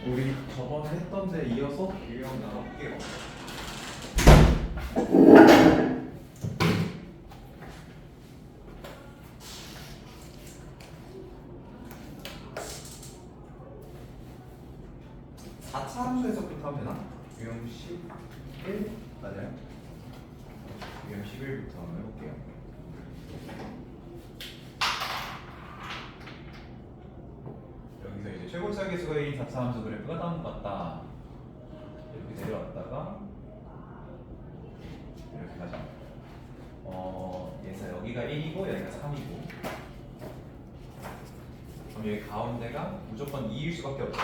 우리 저번에 했던 데 이어서 유형 나눠볼게요. 4차 함수에서부터 하면 되나? 유형 11 맞아요? 유형 11부터 한번 해볼게요. 여기서 이제 최고차 계수가 1인 4차 함수 그래프가 다음과 같다. 이렇게 내려왔다가 이렇게 가죠. 그래서 여기가 1이고 여기가 3이고 그럼 여기 가운데가 무조건 2일 수밖에 없죠.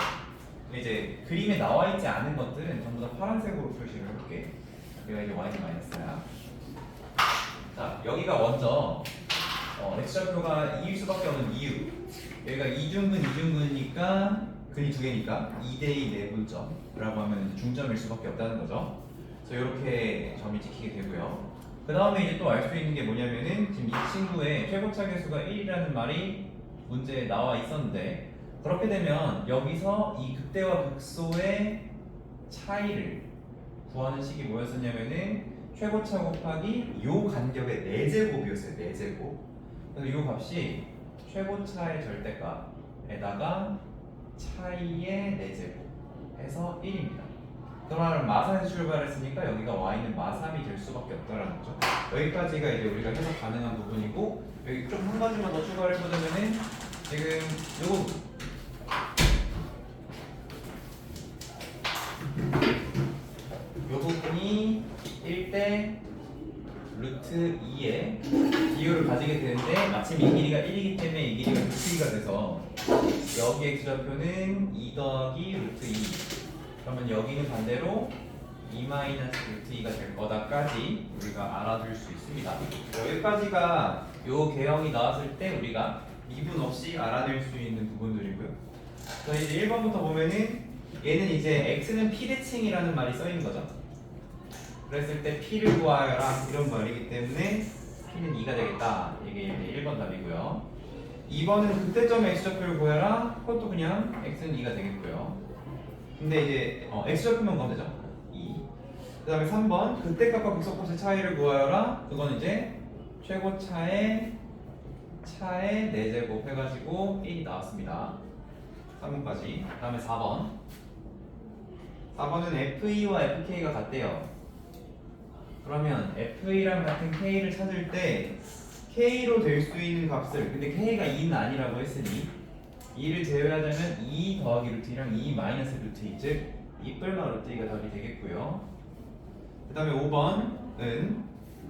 이제 그림에 나와 있지 않은 것들은 전부 다 파란색으로 표시를 해볼게. 여기가 이제 y는 마이너스야. 자, 여기가 먼저 x좌표가 2일 수밖에 없는 이유. 여기가 이중근, 이중근이니까 근이 두 개니까 2대2 내분점이라고 하면 중점일 수밖에 없다는 거죠. 그래서 이렇게 점이 찍히게 되고요. 그 다음에 이제 또 알 수 있는 게 뭐냐면은 지금 이 친구의 최고차 계수가 1이라는 말이 문제에 나와 있었는데 그렇게 되면 여기서 이 극대와 극소의 차이를 구하는 식이 뭐였었냐면은 최고차 곱하기 요 간격의 4제곱이었어요. 4제곱. 그래서 요 값이 최고차의 절대값에다가 차이의 4제곱 해서 1입니다. 그러면 마산에서 출발했으니까 여기가 y는 마3이 될 수밖에 없다라는 거죠. 여기까지가 이제 우리가 해석 가능한 부분이고 여기 좀 한 가지만 더 추가를 해보자면은 지금 요거 요 부분이 1대 루트 2의 비율을 가지게 되는데 마침 이 길이가 1이기 때문에 이 길이가 루트 2가 돼서 여기 x좌표는 2 더하기 루트 2 그러면 여기는 반대로 2 마이너스 루트 2가 될 거다까지 우리가 알아둘 수 있습니다. 여기까지가 요 개형이 나왔을 때 우리가 미분 없이 알아낼 수 있는 부분들이고요. 자 이제 1번부터 보면은 얘는 이제 x는 p대칭이라는 말이 써 있는 거죠. 그랬을 때 p를 구하여라 이런 말이기 때문에 p는 2가 되겠다. 이게 이제 1번 답이고요. 2번은 극대점의 x좌표를 구해라. 그것도 그냥 x는 2가 되겠고요. 근데 이제 x좌표만 구하면 되죠. 2. 그 다음에 3번 극대값과 극소값의 차이를 구하여라. 그건 이제 최고차의 4제곱 해가지고 1이 나왔습니다. 3번까지. 그 다음에 4번. 4번은 FE와 FK가 같대요. 그러면 FE랑 같은 K를 찾을 때 K로 될 수 있는 값을 근데 K가 2는 아니라고 했으니 2를 제외하자면 2 더하기 루트 2랑 2 마이너스 루트 2 즉 2 뿔마 루트 2가 답이 되겠고요. 그 다음에 5번은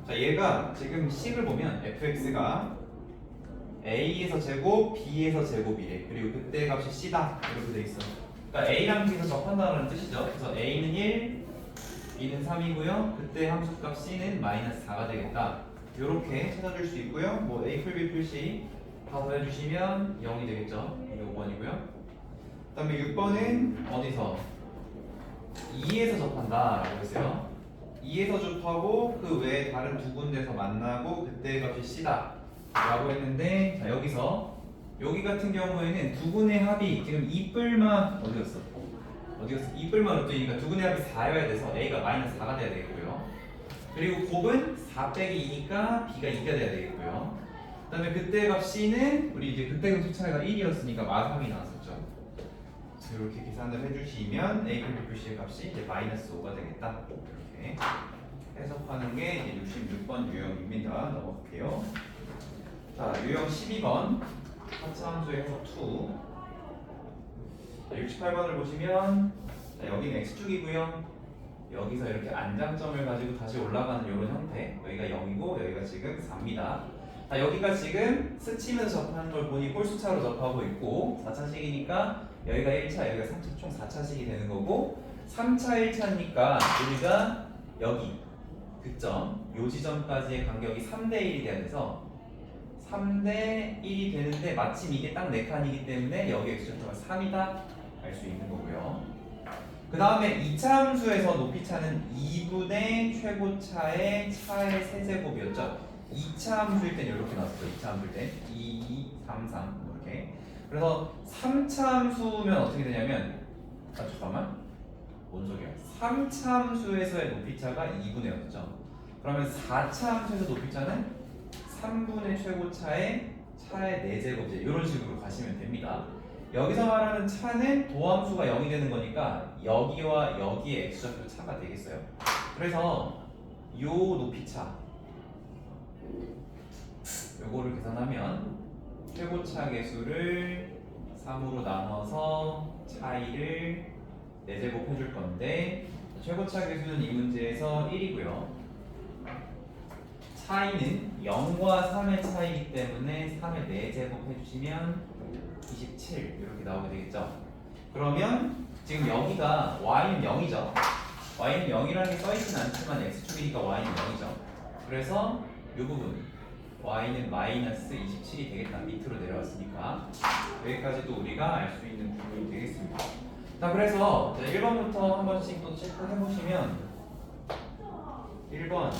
자 얘가 지금 식을 보면 fx가 a에서 제곱 b에서 제곱이래. 그리고 그때 값이 c다 이렇게 돼 있어. 그러니까 a랑 b에서 접한다는 뜻이죠. 그래서 a는 1 b는 3이고요. 그때 함수값 c는 마이너스 4가 되겠다. 이렇게 찾아줄 수 있고요. 뭐 a 풀 b 풀 c 다 더해주시면 0이 되겠죠. 이게 5번이고요. 그 다음에 6번은 어디서 2에서 접한다 라고 했어요. 2에서 접하고 그 외에 다른 두 군데서 만나고 그때 값이 c다 라고 했는데 자 여기서 여기 같은 경우에는 두 분의 합이 지금 2뿔마 어디였어? 2뿔마 루트이니까 두 분의 합이 4여야 돼서 a가 마이너스 4가 돼야 되겠고요. 그리고 곱은 4 빼기 2니까 b가 2가 돼야 되겠고요. 그 다음에 그때 값 c는 우리 이제 그때 급수 차이가 1이었으니까 마3이 나왔었죠. 이렇게 계산을 해주시면 a 플 b c의 값이 이제 마이너스 5가 되겠다. 이렇게 해석하는 게 이제 66번 유형입니다. 넘어갈게요. 자, 유형 12번 하차함수의 해석 2. 68번을 보시면 자, 여기는 x축이고요. 여기서 이렇게 안장점을 가지고 다시 올라가는 이런 형태. 여기가 0이고 여기가 지금 4입니다. 자, 여기가 지금 스치면서 접하는 걸 보니 홀수차로 접하고 있고 4차식이니까 여기가 1차, 여기가 3차, 총 4차식이 되는 거고 3차 1차니까 우리가 여기 그점 요 지점까지의 간격이 3대1이 돼야 돼서 3대1이 되는데 마침 이게 딱 4칸이기 때문에 여기 x좌표가 3이다 알 수 있는 거고요. 그 다음에 2차 함수에서 높이차는 2분의 최고차의 차의 세제곱이었죠. 2차 함수일 땐 이렇게 나왔어요. 2차 함수일 때 2, 2, 3, 3 이렇게. 그래서 3차 함수면 어떻게 되냐면 아 잠깐만, 뭔 소리야? 3차 함수에서의 높이차가 2분의 0이죠. 그러면 4차 함수에서 높이차는 3분의 최고차의 차의 4제곱제, 이런 식으로 가시면 됩니다. 여기서 말하는 차는 도함수가 0이 되는 거니까 여기와 여기의 x좌표 차가 되겠어요. 그래서 요 높이차 요거를 계산하면 최고차 계수를 3으로 나눠서 차이를 4제곱 해줄 건데, 최고차 계수는 이 문제에서 1이고요. 차이는 0과 3의 차이이기 때문에 3의 4제곱 해주시면 27 이렇게 나오게 되겠죠. 그러면 지금 여기가 y는 0이죠. y는 0이라는 게 써있진 않지만 x축이니까 y는 0이죠. 그래서 이 부분 y는 마이너스 27이 되겠다. 밑으로 내려왔으니까 여기까지도 우리가 알 수 있는 부분이 되겠습니다. 자, 그래서 1번부터 한 번씩 또 체크해 보시면 1번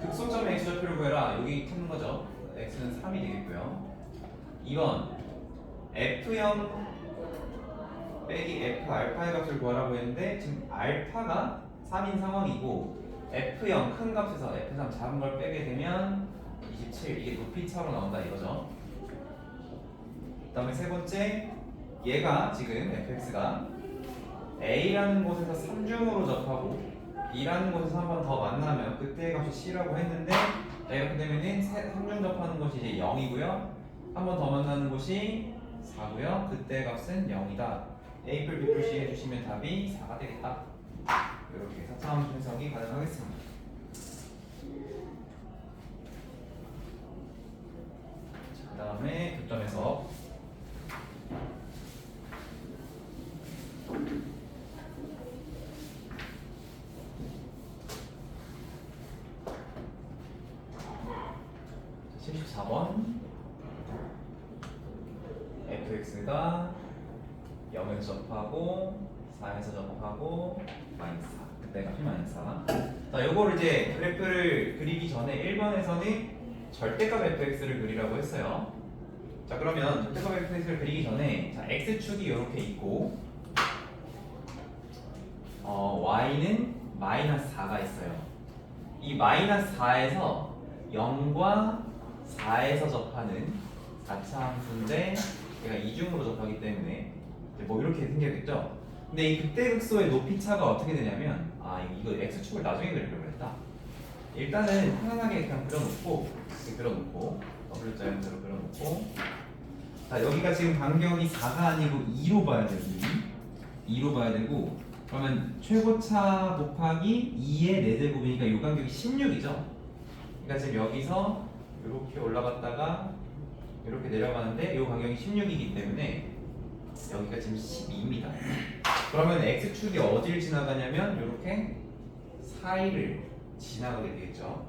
극소점의 x좌표를 구해라. 여기 찾는 거죠. x는 3이 되겠고요. 2번 f0 빼기 f 알파의 값을 구하라고 했는데 지금 알파가 3인 상황이고 f0 큰 값에서 f3 작은 걸 빼게 되면 27, 이게 높이차로 나온다 이거죠. 그 다음에 세 번째, 얘가 지금 fx가 a라는 곳에서 3중으로 접하고 b라는 곳에서 한 번 더 만나면 그때의 값이 c라고 했는데, 자, 이렇게 되면은 3중 접하는 곳이 이제 0이고요 한 번 더 만나는 곳이 4고요 그때의 값은 0이다. a 뿔 b 뿔 c 해주시면 답이 4가 되겠다. 이렇게 4차 함수 해석이 가능하겠습니다. 그 다음에 교점에서 자, 74번 fx가 0에서 접하고 4에서 접하고 마이너스 4, 그때가 p 마이너스 4. 자, 요거를 이제 그래프를 그리기 전에 1번에서는 절대값 fx를 그리라고 했어요. 자, 그러면 절대값 fx를 그리기 전에, 자, x축이 이렇게 있고 y는 마이너스 4가 있어요. 이 마이너스 4에서 0과 4에서 접하는 4차 함수인데 얘가 이중으로 접하기 때문에 뭐 이렇게 생겼겠죠. 근데 이 극대극소의 높이 차가 어떻게 되냐면, 이거 x축을 나중에 그리려고 했다. 일단은 편안하게 그냥 그려놓고 이렇게 그려놓고 W자 형태로 그려놓고, 자, 여기가 지금 간격이 4가 아니고 2로 봐야 되고 2로 봐야 되고, 그러면 최고차 곱하기 2의 4제곱이니까 이 간격이 16이죠. 그러니까 지금 여기서 이렇게 올라갔다가 이렇게 내려가는데 이 간격이 16이기 때문에 여기가 지금 12입니다. 그러면 x축이 어디를 지나가냐면 이렇게 사이를 지나가게 되겠죠.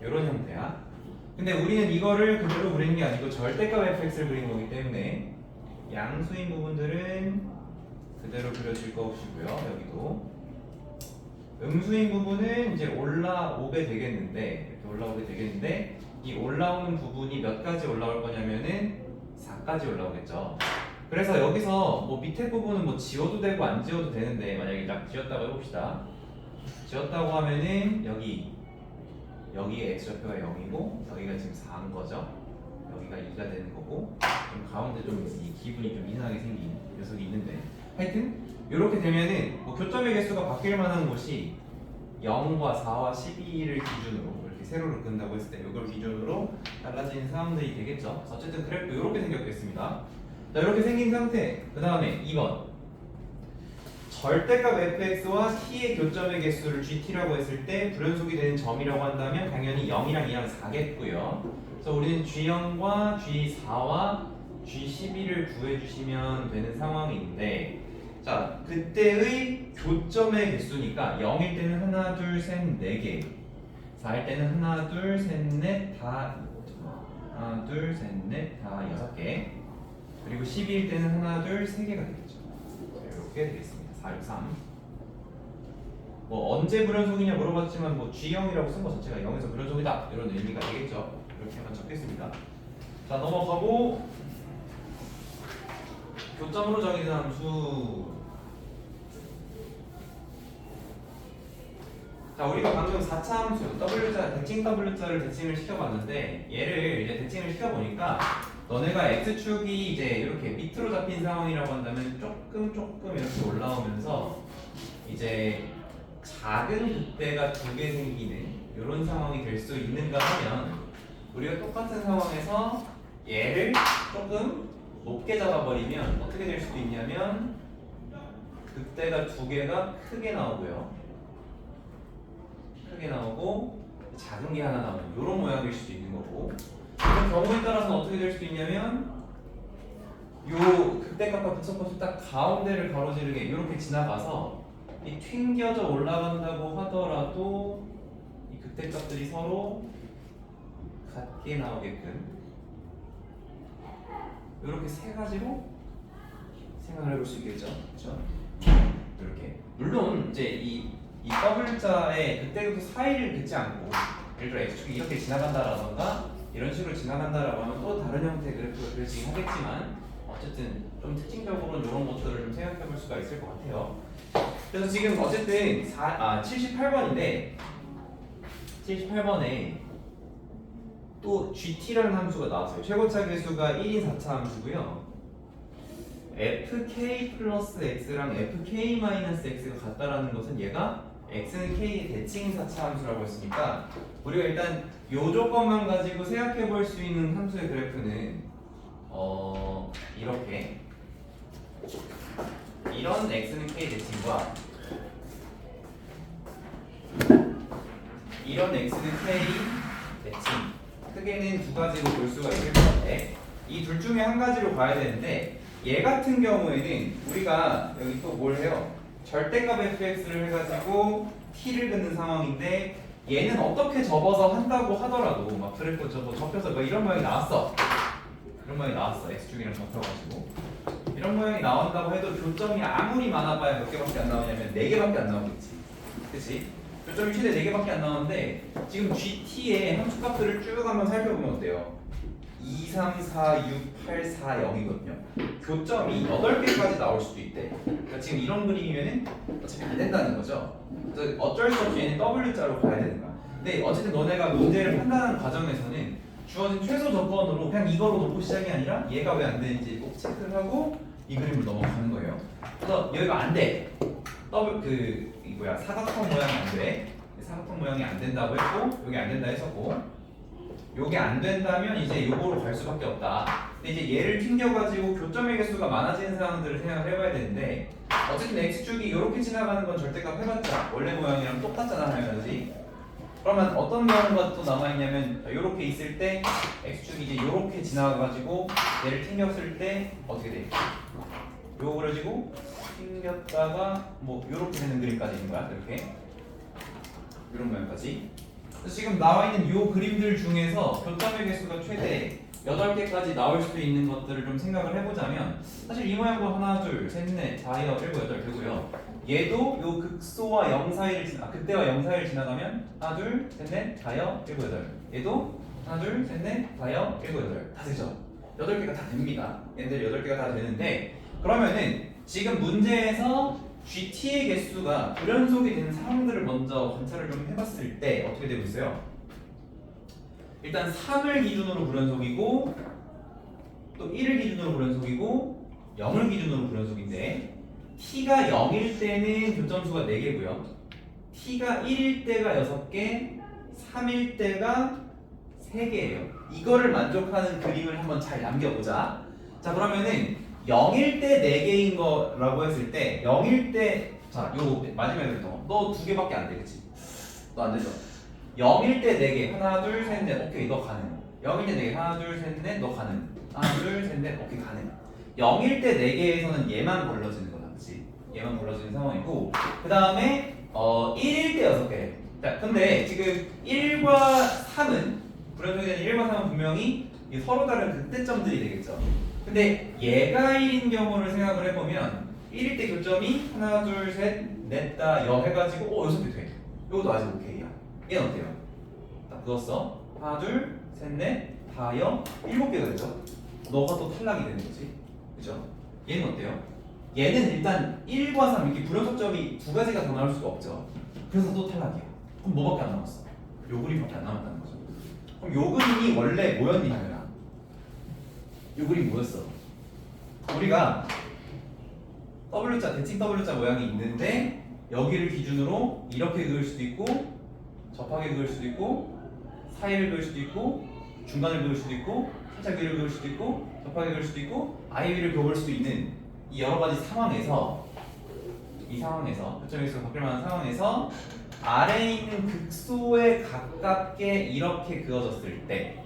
이런 형태야. 근데 우리는 이거를 그대로 그리는 게 아니고 절대값 fx를 그리는 거기 때문에 양수인 부분들은 그대로 그려질 것이고요. 여기도 음수인 부분은 이제 올라오게 되겠는데, 이렇게 올라오게 되겠는데, 이 올라오는 부분이 몇 가지 올라올 거냐면은 4까지 올라오겠죠. 그래서 여기서 뭐 밑에 부분은 뭐 지워도 되고 안 지워도 되는데, 만약에 딱 지웠다고 해봅시다. 지웠다고 하면은 여기에 x좌표가 0이고 여기가 지금 4인 거죠. 여기가 2가 되는 거고, 좀 가운데 좀 이 기분이 좀 이상하게 생긴 녀석이 있는데, 하여튼 이렇게 되면은 뭐 교점의 개수가 바뀔 만한 곳이 0과 4와 12를 기준으로 이렇게 세로를 그은다고 했을 때 이걸 기준으로 달라지는 상황들이 되겠죠. 어쨌든 그래프 이렇게 생겼겠습니다. 자, 이렇게 생긴 상태. 그 다음에 2번 절대값 fx와 t의 교점의 개수를 gt라고 했을 때 불연속이 되는 점이라고 한다면 당연히 0이랑 2랑 4겠고요. 그래서 우리는 g0과 g4와 g12를 구해주시면 되는 상황인데, 자, 그때의 교점의 개수니까 0일 때는 하나, 둘, 셋, 4개, 4일 때는 하나, 둘, 셋, 넷, 다 하나, 둘, 셋, 넷, 다 6개, 그리고 12일 때는 하나, 둘, 3개가 되겠죠. 이렇게 되겠습니다. 4, 6, 3. 뭐 언제 불연속이냐 물어봤지만 뭐 G0이라고 쓴 것 자체가 0에서 불연속이다 이런 의미가 되겠죠. 이렇게만 적겠습니다. 자, 넘어가고 교점으로 정의된 함수 자, 우리가 방금 4차 함수 W자, 대칭 W자를 대칭을 시켜봤는데 얘를 이제 대칭을 시켜보니까 너네가 X축이 이제 이렇게 밑으로 잡힌 상황이라고 한다면 조금 이렇게 올라오면서 이제 작은 극대가 두 개 생기는 이런 상황이 될 수 있는가 하면 우리가 똑같은 상황에서 얘를 조금 높게 잡아버리면 어떻게 될 수도 있냐면 극대가 두 개가 크게 나오고요. 크게 나오고 작은 게 하나 나오는 이런 모양일 수도 있는 거고, 그런 경우에 따라서는 어떻게 될 수도 있냐면 요 극대값과 극소값이 딱 가운데를 가로지르게 이렇게 지나가서 이 튕겨져 올라간다고 하더라도 이 극대값들이 서로 같게 나오게끔 이렇게 세 가지로 생각을 해볼 수 있겠죠, 그렇죠? 이렇게 물론 이제 이 W자의 극대극소 사이를 긋지 않고 예를 들어 X축이 이렇게 지나간다라던가 이런 식으로 지나간다라고 하면 또 다른 형태의 그래프가 그려지긴 하겠지만 어쨌든 좀 특징적으로는 이런 것들을 좀 생각해 볼 수가 있을 것 같아요. 그래서 지금 어쨌든 78번인데 78번에 또 GT라는 함수가 나왔어요. 최고차 계수가 1인 4차 함수고요. fk 플러스 x랑 fk 마이너스 x가 같다라는 것은 얘가 x는 k의 대칭 4차 함수라고 했으니까 우리가 일단 요 조건만 가지고 생각해 볼 수 있는 함수의 그래프는 이렇게 이런 x는 k 대칭과 이런 x는 k 대칭 크게는 두 가지로 볼 수가 있을 것 같아. 이 둘 중에 한 가지로 가야 되는데 얘 같은 경우에는 우리가 여기 또 뭘 해요? 절대값 fx를 해가지고 t를 긋는 상황인데 얘는 어떻게 접어서 한다고 하더라도 막 그래프 접혀서 뭐 이런 모양이 나왔어. 이런 모양이 나왔어. x축이랑 접혀가지고 이런 모양이 나온다고 해도 교점이 아무리 많아봐야 몇 개밖에 안 나오냐면 4개밖에 안 나오겠지. 그치? 교점이 최대 4개밖에 안 나오는데 지금 GT의 함수값들을 쭉 한번 살펴보면 어때요? 2, 3, 4, 6, 8, 4, 0이거든요. 교점이 8개까지 나올 수도 있대. 그러니까 지금 이런 그림이면은 어차피 안 된다는 거죠. 그래서 어쩔 수 없이 얘는 W자로 가야 되는 거야. 근데 어쨌든 너네가 문제를 판단하는 과정에서는 주어진 최소 조건으로 그냥 이거로 놓고 시작이 아니라 얘가 왜 안 되는지 꼭 체크를 하고 이 그림을 넘어가는 거예요. 그래서 여기가 안 돼. 사각형 모양이 안 돼. 사각형 모양이 안 된다고 했고 여기 안 된다 했었고 요게 안 된다면 이제 요거로 갈 수밖에 없다. 근데 이제 얘를 튕겨가지고 교점의 개수가 많아지는 상황들을 생각을 해봐야 되는데 어쨌든 x축이 이렇게 지나가는 건 절대값 해봤자 원래 모양이랑 똑같잖아 당연하지. 그러면 어떤 경우가 또 남아있냐면 이렇게 있을 때 x축이 이제 이렇게 지나가가지고 얘를 튕겼을 때 어떻게 돼? 요거 그려지고 튕겼다가 뭐 이렇게 되는 그림까지 있는 거야. 이렇게 이런 모양까지. 그래서 지금 나와 있는 요 그림들 중에서 교점의 개수가 최대 8개까지 나올 수 있는 것들을 좀 생각을 해보자면 사실 이 모양도 하나, 둘, 셋, 넷, 4, 6, 7, 8 되고요. 얘도 요 극소와 0 사이를 극대와 0 사이를 지나가면 하나, 둘, 셋, 넷, 4, 6, 7, 8. 얘도 하나, 둘, 셋, 넷, 4, 6, 7, 8. 다 되죠? 8개가 다 됩니다. 얘들 8개가 다 되는데 그러면은 지금 문제에서 GT의 개수가 불연속이 되는 상황들을 먼저 관찰을 좀 해봤을 때 어떻게 되고 있어요? 일단 3을 기준으로 불연속이고 또 1을 기준으로 불연속이고 0을 기준으로 불연속인데 T가 0일 때는 교점수가 4개고요 T가 1일 때가 6개 3일 때가 3개예요 이거를 만족하는 그림을 한번 잘 남겨보자. 자 그러면은 0일 때 4개인 거라고 했을 때 0일 때 자 요 마지막에 그랬던 너 2개밖에 안 돼 그치? 너 안 되죠? 0일 때 4개 하나 둘 셋 넷 오케이 너 가능 0일 때 4개 하나 둘 셋 넷 너 가능 하나 둘 셋 넷 오케이 가능 0일 때 4개에서는 얘만 걸러지는 거다 그치? 얘만 걸러지는 상황이고 그 다음에 1일 때 6개 자 근데 지금 1과 3은 불연속이 되는 1과 3은 분명히 서로 다른 극대점들이 되겠죠 근데 얘가 1인 경우를 생각을 해보면 1일 때 교점이 하나 둘 셋 넷 다 0 해가지고 6개 돼 이것도 아직 오케이야 얘는 어때요? 딱 그었어 하나 둘 셋 넷 다 0 7개가 되죠 너가 또 탈락이 되는 거지 그죠? 얘는 어때요? 얘는 일단 1과 3 이렇게 불연속점이 두 가지가 더 나올 수가 없죠 그래서 또 탈락이야 그럼 뭐밖에 안 남았어? 요 그림밖에 안 남았다는 거죠. 그럼 요 그림이 원래 뭐였니 하면은 요 그림 뭐였어? 우리가 W자, 대칭 W자 모양이 있는데 여기를 기준으로 이렇게 그을 수도 있고 접하게 그을 수도 있고 사이를 그을 수도 있고 중간을 그을 수도 있고 살짝 위를 그을 수도 있고 접하게 그을 수도 있고 아예 위를 그을 수도 있는 이 여러 가지 상황에서 이 상황에서 교점에서 바뀔 만한 상황에서 아래에 있는 극소에 가깝게 이렇게 그어졌을 때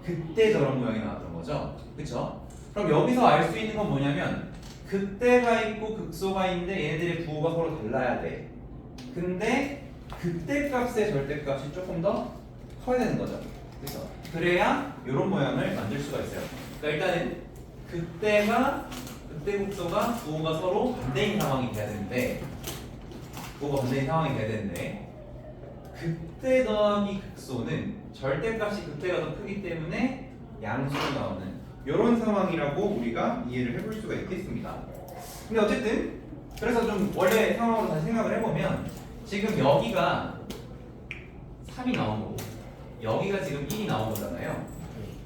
그때 저런 모양이 나왔던 거죠. 그쵸? 그럼 여기서 알 수 있는 건 뭐냐면 극대가 있고 극소가 있는데 얘네들의 부호가 서로 달라야 돼. 근데 극대 값의 절대 값이 조금 더 커야 되는 거죠. 그래서 그래야 이런 모양을 만들 수가 있어요. 그러니까 일단은 극대 극소가 부호가 서로 반대인 상황이 돼야 되는데 부호가 반대인 상황이 돼야 되는데 극대 더하기 극소는 절대 값이 극대가 더 크기 때문에 양수로 나오는 이런 상황이라고 우리가 이해를 해볼 수가 있겠습니다. 근데 어쨌든 그래서 좀 원래 상황으로 다시 생각을 해보면 지금 여기가 3이 나온 거고 여기가 지금 1이 나온 거잖아요.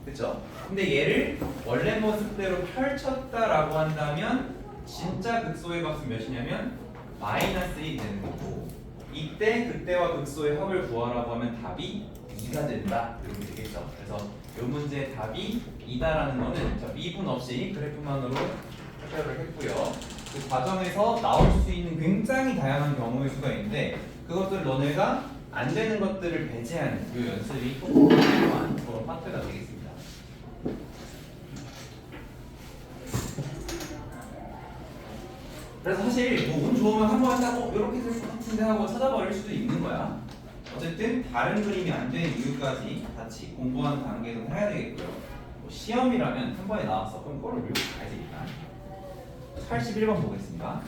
그쵸? 근데 얘를 원래 모습대로 펼쳤다라고 한다면 진짜 극소의 값은 몇이냐면 -1이 되는 거고 이때 극대와 극소의 합을 구하라고 하면 답이 2가 된다 이렇게 되겠죠. 그래서 이 문제의 답이 2다라는 거는 저 미분 없이 그래프만으로 해결을 했고요. 그 과정에서 나올 수 있는 굉장히 다양한 경우의 수가 있는데 그것들 너네가 안 되는 것들을 배제하는 이 연습이 꼭 필요한 그런 파트가 되겠습니다. 그래서 사실 뭐 운 좋으면 한번 한다고 이렇게 될 것 같은데 하고 찾아버릴 수도 있는 거야. 어쨌든 다른 그림이 안 되는 이유까지 같이 공부하는 단계에서 해야 되겠고요. 뭐 시험이라면 한 번에 나왔어. 그럼 그걸 밀고 가야지 일단. 81번 보겠습니다.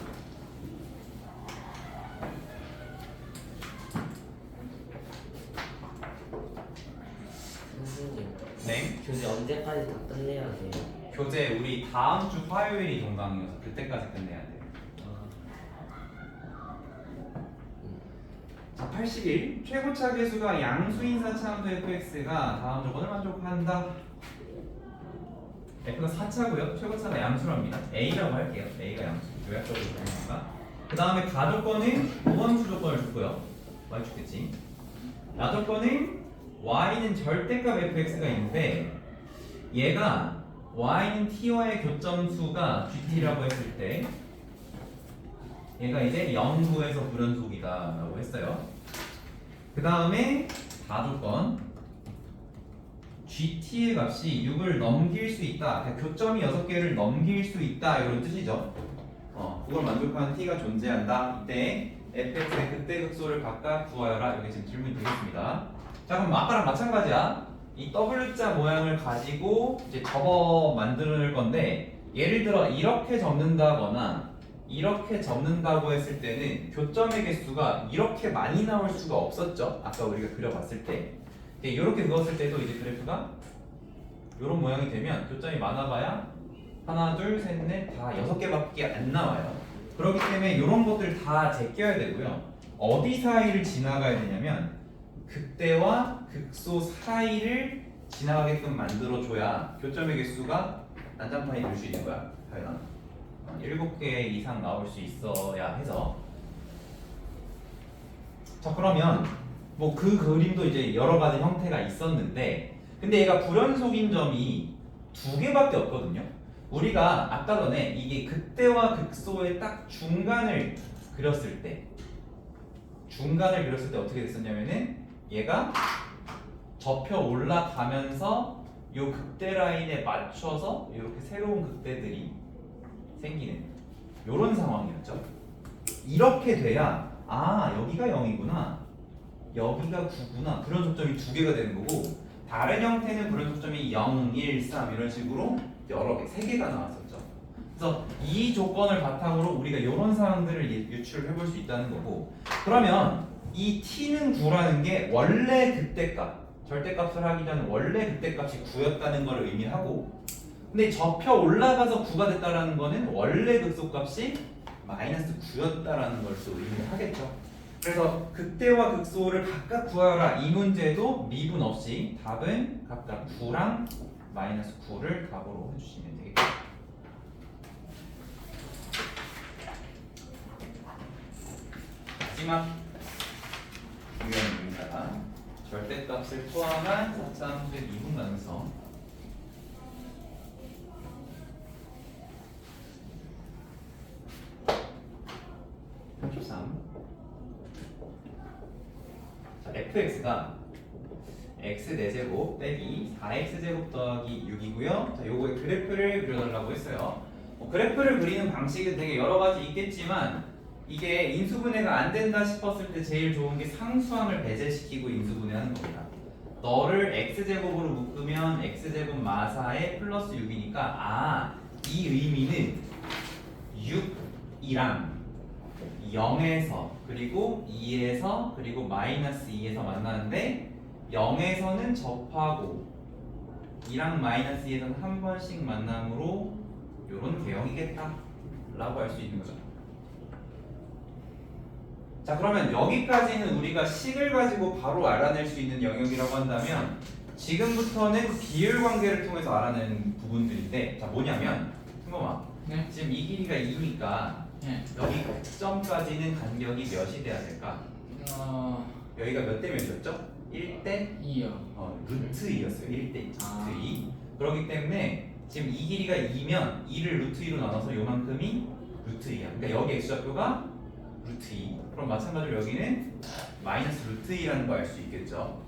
선생님, 네. 교재 언제까지 다 끝내야 돼요? 교재 우리 다음 주 화요일이 종강이어서 그때까지 끝내야 돼. 자, 81. 최고차 계수가 양수인 사차함수 fx가 다음 조건을 만족한다. f가 4차고요. 최고차가 양수랍니다. a라고 할게요. a가 양수. 요약적으로 보니까. 그 다음에 가조건은 무함수 조건을 줬고요. y 주겠지. 나조건은 y는 절대값 fx가 있는데 얘가 y는 t와의 교점수가 gt라고 했을 때 얘가 이제 0구에서 불연속이다 라고 했어요. 그 다음에 다조건 gt의 값이 6을 넘길 수 있다. 그러니까 교점이 6개를 넘길 수 있다 이런 뜻이죠. 그걸 만족하는 t가 존재한다. 이때 fx의 극대극소를 각각 구하여라. 이렇게 지금 질문이 되겠습니다. 자, 그럼 아까랑 마찬가지야. 이 W자 모양을 가지고 이제 접어 만들 건데 예를 들어 이렇게 접는다거나 이렇게 접는다고 했을 때는 교점의 개수가 이렇게 많이 나올 수가 없었죠. 아까 우리가 그려봤을 때 이렇게 그었을 때도 이제 그래프가 이런 모양이 되면 교점이 많아봐야 하나, 둘, 셋, 넷, 다 6개밖에 안 나와요. 그렇기 때문에 이런 것들 다 제껴야 되고요. 어디 사이를 지나가야 되냐면 극대와 극소 사이를 지나가게끔 만들어줘야 교점의 개수가 난장판이 될 수 있는 거야. 다현아. 7개 이상 나올 수 있어야 해서. 자, 그러면 뭐 그 그림도 이제 여러 가지 형태가 있었는데 근데 얘가 불연속인 점이 2개밖에 없거든요. 우리가 아까 전에 이게 극대와 극소의 딱 중간을 그렸을 때 어떻게 됐었냐면은 얘가 접혀 올라가면서 요 극대 라인에 맞춰서 이렇게 새로운 극대들이 생기는 요런 상황이었죠. 이렇게 돼야 여기가 0이구나 여기가 9구나 불연속점이 2개가 되는 거고 다른 형태는 불연속점이 0, 1, 3 이런 식으로 여러 개, 3개가 나왔었죠. 그래서 이 조건을 바탕으로 우리가 이런 사항들을 유출을 해볼 수 있다는 거고 그러면 이 t는 9라는 게 원래 극대값 절대값을 하기 전에 원래 극대값이 9였다는 걸 의미하고 근데 접혀 올라가서 9가 됐다는 거는 원래 극소값이 -9였다는 걸 또 의미하겠죠. 그래서 극대와 극소를 각각 구하라. 이 문제도 미분 없이 답은 각각 9랑 마이너스 9를 답으로 해주시면 되겠죠. 마지막 유형입니다. 절대값을 포함한 4차 함수의 미분 가능성. 자, fx가 x 4제곱 빼기 4x제곱 더하기 6이고요. 자, 요거의 그래프를 그려달라고 했어요. 그래프를 그리는 방식은 되게 여러 가지 있겠지만 이게 인수분해가 안 된다 싶었을 때 제일 좋은 게 상수항을 배제시키고 인수분해하는 겁니다. 너를 x제곱으로 묶으면 x제곱 마사에 플러스 6이니까 이 의미는 6이랑 0에서 그리고 2에서 그리고 마이너스 2에서 만나는데 0에서는 접하고 2랑 마이너스 2에서는 한 번씩 만남으로 이런 개형이겠다 라고 할 수 있는 거죠. 자, 그러면 여기까지는 우리가 식을 가지고 바로 알아낼 수 있는 영역이라고 한다면 지금부터는 비율 관계를 통해서 알아내는 부분들인데, 자, 뭐냐면 승범아, 네? 지금 이 길이가 2니까 네. 여기 점까지는 간격이 몇이 돼야 될까? 여기가 몇 대 몇이었죠? 1대 2요. 루트 2였어요. 1대 아. 루트 2. 그렇기 때문에 지금 이 길이가 2면 2를 루트 2로 나눠서 요만큼이 루트 2야. 그러니까 여기 x좌표가 루트 2. 그럼 마찬가지로 여기는 마이너스 루트 2라는 거 알 수 있겠죠.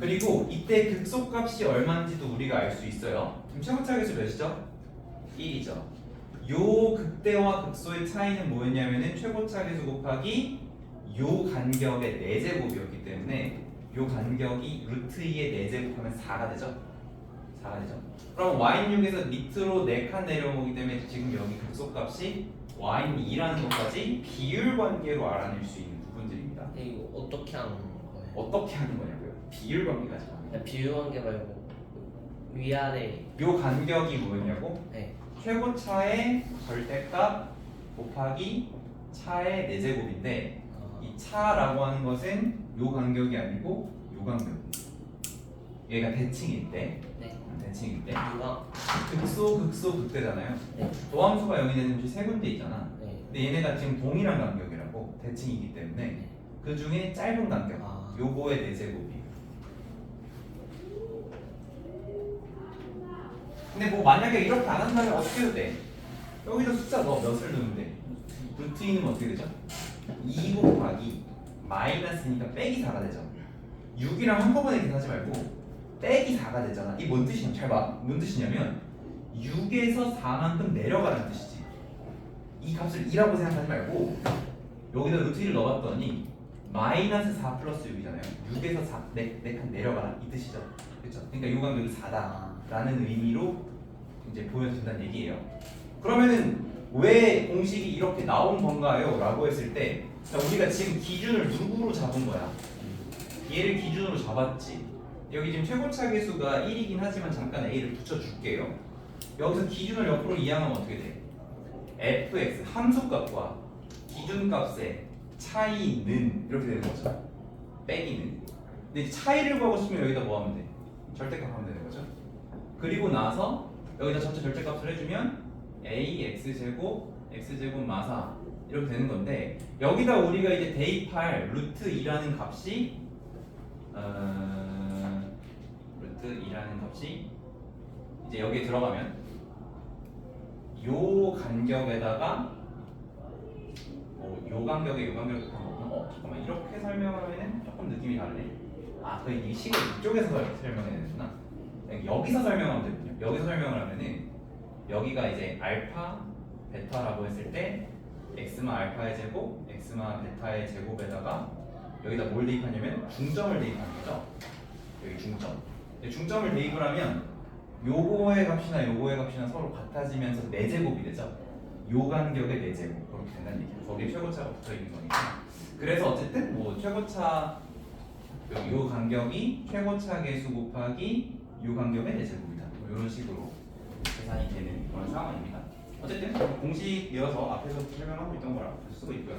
그리고 이때 극소값이 얼마인지도 우리가 알 수 있어요. 지금 최고차계수 몇이죠? 1이죠. 요 극대와 극소의 차이는 뭐였냐면은 최고차계수 곱하기 요 간격의 4제곱이었기 때문에 요 간격이 루트 2의 4제곱하면 4가 되죠? 4가 되죠. 그럼 y6에서 밑으로 4칸 내려오기 때문에 지금 여기 극소값이 y2라는 것까지 비율 관계로 알아낼 수 있는 부분들입니다. 이거 어떻게 하는 거예요? 어떻게 하는 거냐고요? 비율 관계 가지고 하는 거예요. 비율 관계 말고 위아래. 요 간격이 뭐였냐고? 네. 최고차의 절대값 곱하기 차의 4제곱인데 이 차라고 하는 것은 요 간격이 아니고 요 간격이에요. 얘가 대칭인데 네. 대칭인데 누가? 극소 극대잖아요. 네. 도함수가 여기는 세 군데 있잖아. 네. 근데 얘네가 지금 동일한 간격이라고 대칭이기 때문에 그 중에 짧은 간격 요거의 4제곱이에요. 근데 뭐 만약에 이렇게 안 한다면 어떻게 해도 돼? 여기다 숫자 넣어. 몇을 넣으면 돼? 루트 2는 어떻게 되죠? 2 곱하기 마이너스니까 빼기 4가 되죠. 6이랑 한꺼번에 계산하지 말고 빼기 4가 되잖아. 이게 뭔 뜻이냐? 잘 봐. 뭔 뜻이냐면 6에서 4만큼 내려가라는 뜻이지. 이 값을 2라고 생각하지 말고 여기다 루트 2를 넣어봤더니 마이너스 4 플러스 6이잖아요. 6에서 4, 4칸 내려가라 이 뜻이죠. 그렇죠? 그러니까 이 간격이 4다라는 의미로 이제 보여준다는 얘기예요. 그러면은 왜 공식이 이렇게 나온 건가요? 라고 했을 때 자, 우리가 지금 기준을 누구로 잡은 거야? 얘를 기준으로 잡았지. 여기 지금 최고차 계수가 1이긴 하지만 잠깐 a를 붙여줄게요. 여기서 기준을 옆으로 이항하면 어떻게 돼? fx 함수값과 기준값의 차이는 이렇게 되는 거죠. 빼기는. 근데 이제 차이를 구하고 싶으면 여기다 뭐 하면 돼? 절대값 하면 되는 거죠. 그리고 나서 여기다 전체 절대값을 해주면 a x제곱 x제곱 마사 이렇게 되는 건데 여기다 우리가 이제 대입할 루트 2라는 값이 루트 2라는 값이 이제 여기에 들어가면 요 간격에다가 요 간격에 요 간격을 곱하면 잠깐만 이렇게 설명하면은 조금 느낌이 다르네. 그 이 식을 이쪽에서 설명해야 되구나. 여기서 설명하면 되거든요. 여기서 설명을 하면은 여기가 이제 알파 베타라고 했을 때 엑스마 알파의 제곱, 엑스마 베타의 제곱에다가 여기다 뭘 대입하냐면 중점을 대입하는 거죠. 여기 중점. 중점을 대입을 하면 요거의 값이나 요거의 값이나 서로 같아지면서 4제곱이 되죠. 요 간격의 4제곱 그렇게 된다는 얘기죠. 거기에 최고차가 붙어 있는 거니까. 그래서 어쨌든 뭐 최고차 요 간격이 최고차 계수 곱하기 요 간격의 4제곱이다. 뭐 이런 식으로 계산이 되는 그런 상황입니다. 어쨌든 공식이어서 앞에서 설명하고 있던 거라고 쓰고 있고요.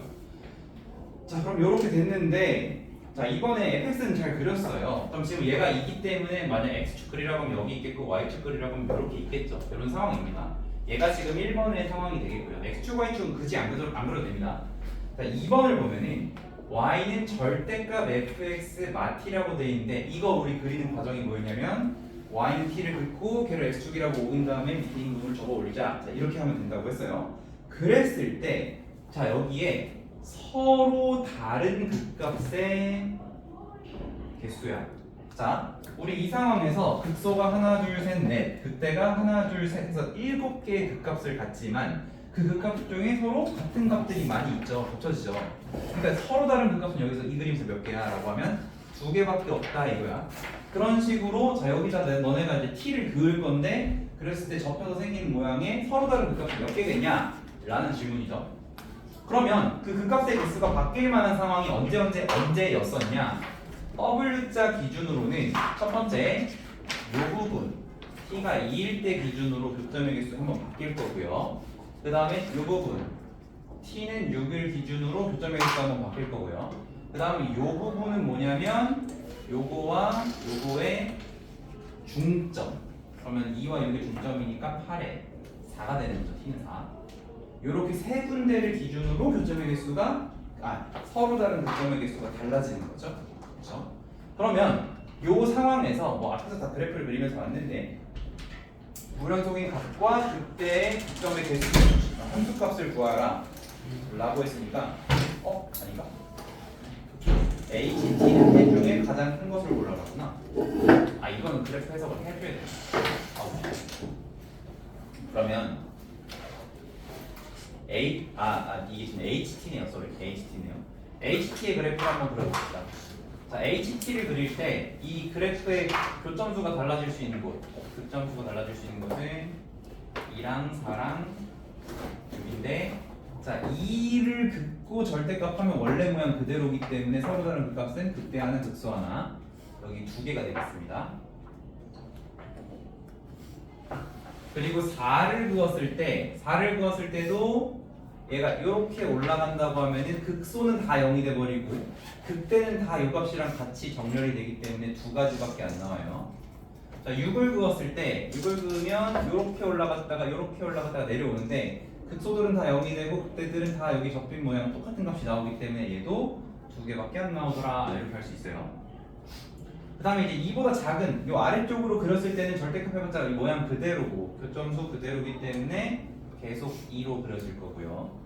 자 그럼 이렇게 됐는데 자 이번에 fx는 잘 그렸어요. 그럼 지금 얘가 있기 때문에 만약 x축 그리라고 하면 여기 있겠고 y축 그리라고 하면 이렇게 있겠죠. 이런 상황입니다. 얘가 지금 1번의 상황이 되겠고요. x축 y축은 굳이 안 그려도 됩니다. 자 2번을 보면은 y는 절대값 fx 마t라고 돼 있는데 이거 우리 그리는 과정이 뭐였냐면 y는 t를 긋고 걔를 x축이라고 옮긴 다음에 밑에 있는 부분을 접어 올리자. 자 이렇게 하면 된다고 했어요. 그랬을 때 자 여기에 서로 다른 극값의 개수야. 자, 우리 이 상황에서 극소가 하나, 둘, 셋, 넷, 극대가 하나, 둘, 셋 해서 7개의 극값을 갖지만 그 극값 중에 서로 같은 값들이 많이 있죠. 겹쳐지죠. 그러니까 서로 다른 극값은 여기서 이 그림에서 몇 개야? 라고 하면 2개밖에 없다 이거야. 그런 식으로 자 여기다 너네가 이제 t를 그을 건데 그랬을 때 접혀서 생기는 모양의 서로 다른 극값이 몇 개겠냐? 라는 질문이죠. 그러면 그 극값의 개수가 바뀔 만한 상황이 언제였었냐? W자 기준으로는 첫 번째 요 부분 t가 2일 때 기준으로 교점의 개수 한번 바뀔 거고요. 그 다음에 요 부분 t는 6일 기준으로 교점의 개수 한번 바뀔 거고요. 그 다음에 요 부분은 뭐냐면 요거와 요거의 중점. 그러면 2와 6의 중점이니까 8에 4가 되는 거죠. t는 4. 요렇게 세 군데를 기준으로 교점의 개수가 서로 다른 교점의 개수가 달라지는 거죠. 그렇죠? 그러면 요 상황에서 뭐 앞에서 다 그래프를 그리면서 왔는데 무연속인 값과 그때의 교점의 개수 함수값을 구하라 라고 했으니까 아닌가? HT는 해 중에 가장 큰 것을 골라봤구나. 이거는 그래프 해석을 해줘야 돼. 그러면 이게 지금 HT네요. HT네요. HT의 그래프를 한번 그려봅시다. 자, HT를 그릴 때 이 그래프의 교점수가 달라질 수 있는 곳, 극점수가 달라질 수 있는 곳은 2랑 4랑 6인데 자, 2를 긋고 절대값 하면 원래 모양 그대로이기 때문에 서로 다른 극값은 극대 하나, 극소 하나 여기 2개가 되겠습니다. 그리고 4를 그었을 때도 얘가 이렇게 올라간다고 하면은 극소는 다 0이 돼 버리고 극대는 다 요 값이랑 같이 정렬이 되기 때문에 두 가지밖에 안 나와요. 자, 6을 그었을 때 6을 그으면 이렇게 올라갔다가 내려오는데 극소들은 다 0이 되고 극대들은 다 여기 접힌 모양 똑같은 값이 나오기 때문에 얘도 2개밖에 안 나오더라 이렇게 할 수 있어요. 그 다음에 이제 이보다 작은 요 아래쪽으로 그렸을 때는 절대값 해봤자 이 모양 그대로고 교점수 그대로기 때문에 계속 2로 그려질 거고요.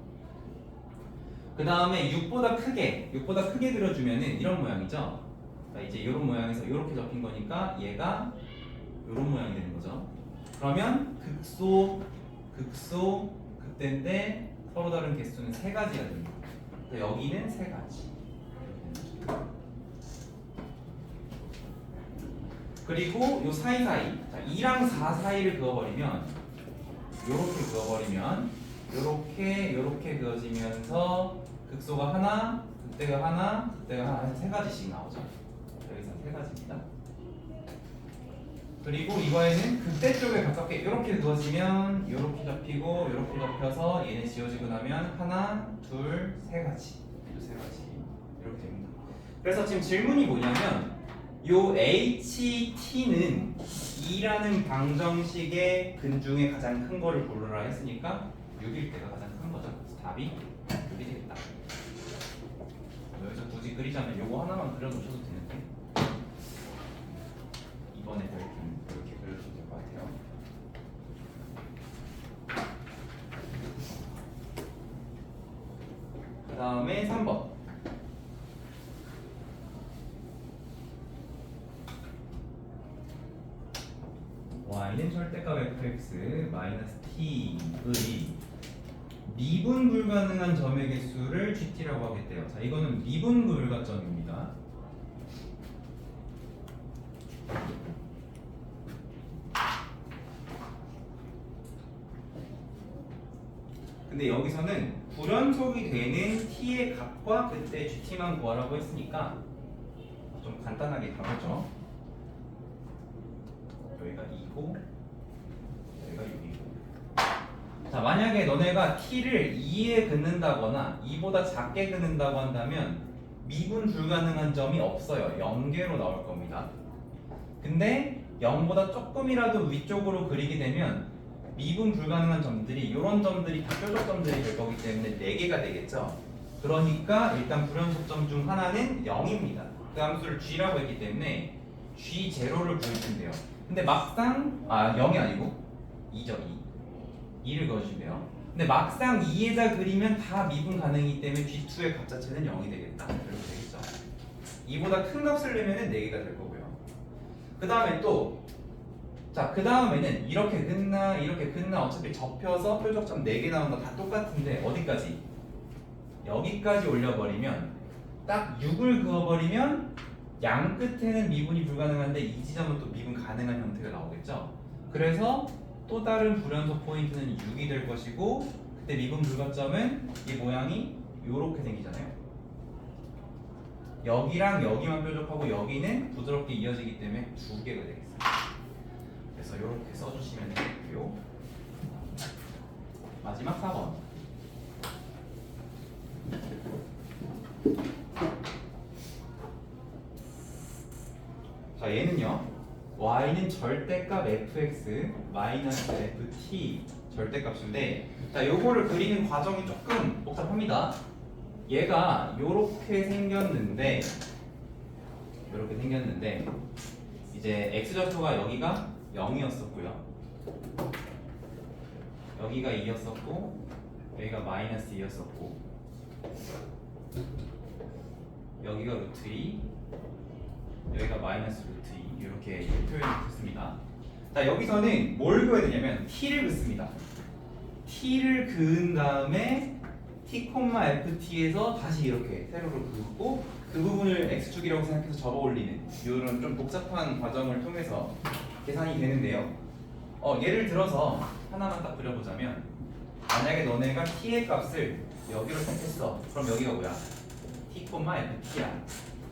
그 다음에 6보다 크게 그려주면은 이런 모양이죠. 자, 이제 이런 모양에서 이렇게 접힌 거니까 얘가 이런 모양이 되는 거죠. 그러면 극소, 극대인데 서로 다른 개수는 3가지가 됩니다. 여기는 3가지. 그리고 요 사이사이 자, 2랑 4 사이를 그어버리면 요렇게 그어지면서 극소가 하나, 극대가 하나, 한 3가지씩 나오죠. 여기서 3가지입니다. 그리고 이번에는 극대 쪽에 가깝게 이렇게 그어지면 이렇게 접히고 이렇게 접혀서 얘네 지워지고 나면 하나, 둘, 3가지 이렇게 됩니다. 그래서 지금 질문이 뭐냐면 요 HT는 2라는 방정식의 근 중에 가장 큰 거를 고르라 했으니까 6일 때가 가장 큰 거죠. 그래서 답이 6이 되겠다. 여기서 굳이 그리자면 요거 하나만 그려놓으셔도 되는데 이번에 이렇게 그려주면 될 것 같아요. 그 다음에 3번 y는 절대값 fx 마이너스 t의 미분 불가능한 점의 개수를 gt라고 하겠대요. 자, 이거는 미분 불가점입니다. 근데 여기서는 불연속이 되는 t의 값과 그때 gt만 구하라고 했으니까 좀 간단하게 가보죠. 여기가 2고 여기가 6이고 자, 만약에 너네가 t를 2에 긋는다거나 2보다 작게 긋는다고 한다면 미분 불가능한 점이 없어요. 0개로 나올 겁니다. 근데 0보다 조금이라도 위쪽으로 그리게 되면 미분 불가능한 점들이 이런 점들이 다 뾰족점들이 될 거기 때문에 4개가 되겠죠. 그러니까 일단 불연속점 중 하나는 0입니다. 그 함수를 g라고 했기 때문에 g0를 구해주면 돼요. 근데 막상 0이 아니고 2죠. 2를 그어주시면 돼요. 근데 막상 2에다 그리면 다 미분 가능이기 때문에 g2의 값 자체는 0이 되겠다. 이렇게 되겠죠. 2보다 큰 값을 내면은 4개가 될 거고요. 그 다음에 또 자, 그 다음에는 이렇게 끝나 어차피 접혀서 뾰족점 4개 나온 거 다 똑같은데 어디까지? 여기까지 올려버리면 딱 6을 그어버리면 양 끝에는 미분이 불가능한데 이 지점은 또 미분 가능한 형태가 나오겠죠. 그래서 또 다른 불연속 포인트는 6이 될 것이고 그때 미분 불가점은 이 모양이 이렇게 생기잖아요. 여기랑 여기만 뾰족하고 여기는 부드럽게 이어지기 때문에 2개가 되겠습니다. 그래서 이렇게 써주시면 되고요. 마지막 4번. 자, 얘는요. y는 절대값 fx 마이너스 ft 절대값인데, 자, 요거를 그리는 과정이 조금 복잡합니다. 얘가 요렇게 생겼는데 이제 x좌표가 여기가 0이었었고요. 여기가 2였었고 여기가 마이너스 2였었고 여기가 루트 2 여기가 마이너스 루트 2 이렇게 표현이 됐습니다. 자, 여기서는 뭘 그어야 되냐면 t를 긋습니다. t를 그은 다음에 t, ft에서 다시 이렇게 세로로 긋고 그 부분을 x축이라고 생각해서 접어 올리는 이런 좀 복잡한 과정을 통해서 계산이 되는데요. 예를 들어서 하나만 딱 그려보자면 만약에 너네가 t의 값을 여기로 택했어. 그럼 여기가 뭐야? t, ft야.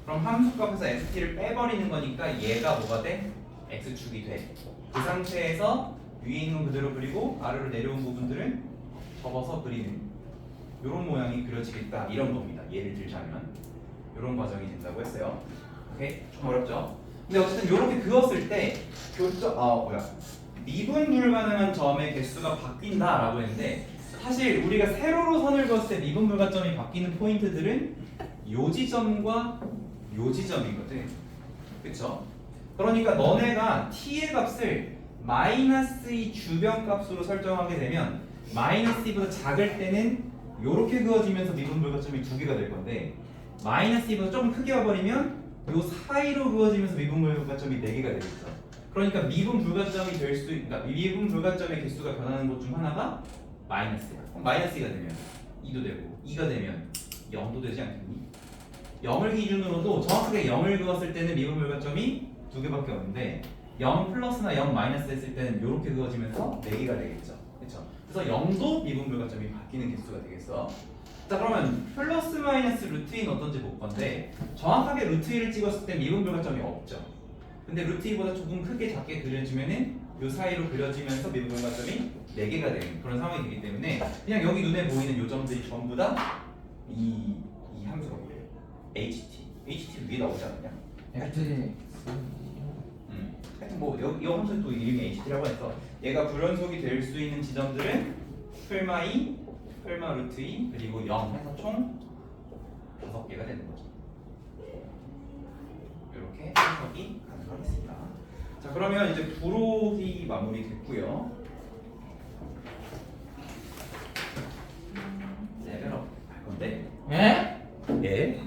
그럼 함수값에서 ft를 빼버리는 거니까 얘가 뭐가 돼? x축이 돼. 그 상태에서 위에 있는 건 그대로 그리고 아래로 내려온 부분들은 접어서 그리는 이런 모양이 그려지겠다 이런 겁니다. 예를 들자면 이런 과정이 된다고 했어요. 오케이? 좀 어렵죠? 근데 어쨌든 이렇게 그었을 때 미분 불가능한 점의 개수가 바뀐다라고 했는데 사실 우리가 세로로 선을 그었을 때 미분 불가점이 바뀌는 포인트들은 요 지점과 요 지점이거든. 그쵸? 그러니까 너네가 t의 값을 마이너스 2 주변 값으로 설정하게 되면 마이너스 2보다 작을 때는 요렇게 그어지면서 미분 불가점이 2개가 될 건데 마이너스 2보다 조금 크게 와버리면 요 사이로 그어지면서 미분 불가점이 4개가 되겠죠. 그러니까 미분 불가점이 그러니까 미분 불가점의 개수가 변하는 것 중 하나가 마이너스야. 마이너스 2가 되면 2도 되고 2가 되면 0도 되지 않겠니? 0을 기준으로도 정확하게 0을 그었을 때는 미분 불가점이 2개밖에 없는데 0 플러스나 0 마이너스 했을 때는 이렇게 그어지면서 4개가 되겠죠. 그렇죠? 그래서 0도 미분 불가점이 바뀌는 개수가 되겠어. 자, 그러면 플러스 마이너스 루트 2는 어떤지 볼 건데 정확하게 루트 2를 찍었을 때 미분 불가점이 없죠. 근데 루트 2보다 조금 크게 작게 그려지면은 요 사이로 그려지면서 미분 불가점이 4개가 되는 그런 상황이 되기 때문에 그냥 여기 눈에 보이는 요 점들이 전부 다 이 함수가 뭐예요? HT 위에 나오지 않느냐? FT 하여튼 뭐 이 함수 또 이름이 HT라고 해서 얘가 불연속이 될 수 있는 지점들은 풀마 2, 풀마 루트 2 그리고 0 해서 총 5개가 되는 거죠. 이렇게 해석이 가능하겠습니다. 자, 그러면 이제 부록이 마무리됐고요. 레벨업 할 건데. 예? 예?